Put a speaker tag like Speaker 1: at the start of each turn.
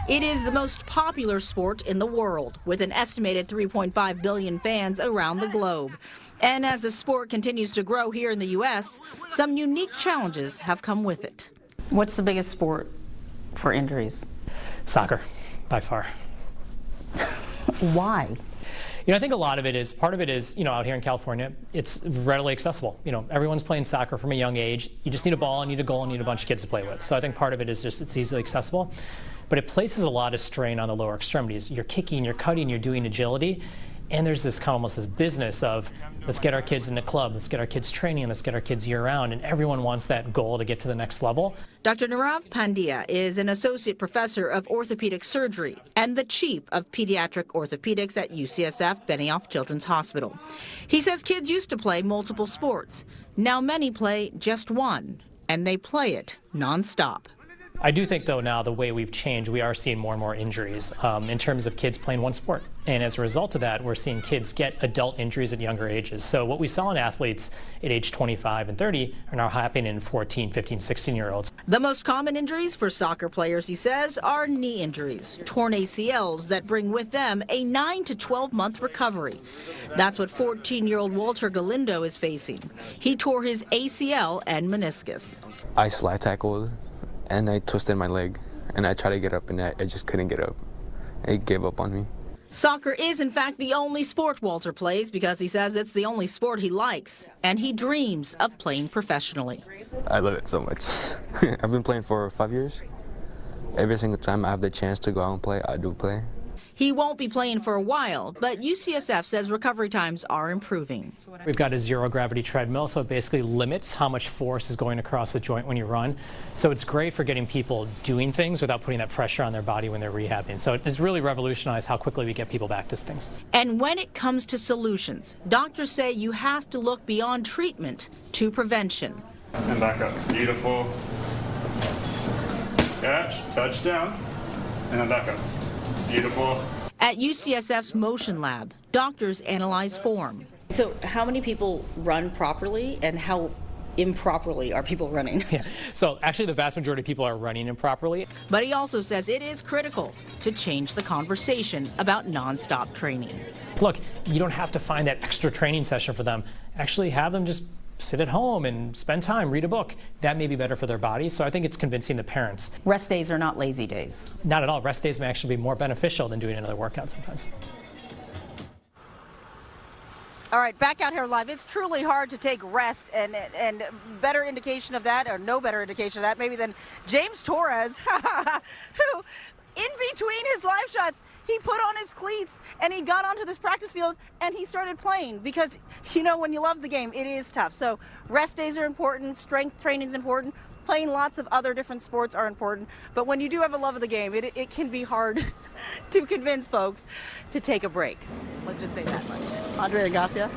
Speaker 1: It is the most popular sport in the world, with an estimated 3.5 billion fans around the globe. And as the sport continues to grow here in the U.S., some unique challenges have come with it.
Speaker 2: What's the biggest sport for injuries?
Speaker 3: Soccer, by far.
Speaker 2: Why?
Speaker 3: I think a lot of it is, part of it is, out here in California, it's readily accessible. Everyone's playing soccer from a young age. You just need a ball, need a goal, and need a bunch of kids to play with. So I think part of it is just it's easily accessible. But it places a lot of strain on the lower extremities. You're kicking, you're cutting, you're doing agility. And there's this kind of almost this business of, let's get our kids in the club, let's get our kids training, let's get our kids year-round, and everyone wants that goal to get to the next level.
Speaker 1: Dr. Nirav Pandya is an associate professor of orthopedic surgery and the chief of pediatric orthopedics at UCSF Benioff Children's Hospital. He says kids used to play multiple sports. Now many play just one, and they play it nonstop.
Speaker 3: I do think, though, now the way we've changed, we are seeing more and more injuries in terms of kids playing one sport. And as a result of that, we're seeing kids get adult injuries at younger ages. So what we saw in athletes at age 25 and 30 are now happening in 14, 15, 16-year-olds.
Speaker 1: The most common injuries for soccer players, he says, are knee injuries, torn ACLs that bring with them a 9 to 12-month recovery. That's what 14-year-old Walter Galindo is facing. He tore his ACL and meniscus.
Speaker 4: I slide tackled and I twisted my leg, and I tried to get up, and I just couldn't get up. It gave up on me.
Speaker 1: Soccer is, in fact, the only sport Walter plays because he says it's the only sport he likes, and he dreams of playing professionally.
Speaker 4: I love it so much. I've been playing for 5 years. Every single time I have the chance to go out and play, I do play.
Speaker 1: He won't be playing for a while, but UCSF says recovery times are improving.
Speaker 3: We've got a zero-gravity treadmill, so it basically limits how much force is going across the joint when you run. So it's great for getting people doing things without putting that pressure on their body when they're rehabbing. So it's really revolutionized how quickly we get people back to things.
Speaker 1: And when it comes to solutions, doctors say you have to look beyond treatment to prevention.
Speaker 5: And back up. Beautiful. Catch, touchdown, and then back up. Beautiful.
Speaker 1: At UCSF's Motion Lab, doctors analyze form.
Speaker 2: So how many people run properly and how improperly are people running?
Speaker 3: Yeah. So actually the vast majority of people are running improperly.
Speaker 1: But he also says it is critical to change the conversation about nonstop training.
Speaker 3: Look, you don't have to find that extra training session for them. Actually have them just sit at home and spend time, read a book. That may be better for their bodies, so I think it's convincing the parents.
Speaker 2: Rest days are not lazy days.
Speaker 3: Not at all. Rest days may actually be more beneficial than doing another workout sometimes.
Speaker 6: All right, back out here live. It's truly hard to take rest, and better indication of that, or no better indication of that, maybe than James Torres, who, in between his live shots, he put on his cleats and he got onto this practice field and he started playing because, when you love the game, it is tough. So rest days are important, strength training is important, playing lots of other different sports are important. But when you do have a love of the game, it can be hard to convince folks to take a break. Let's just say that much. Andre Agassia.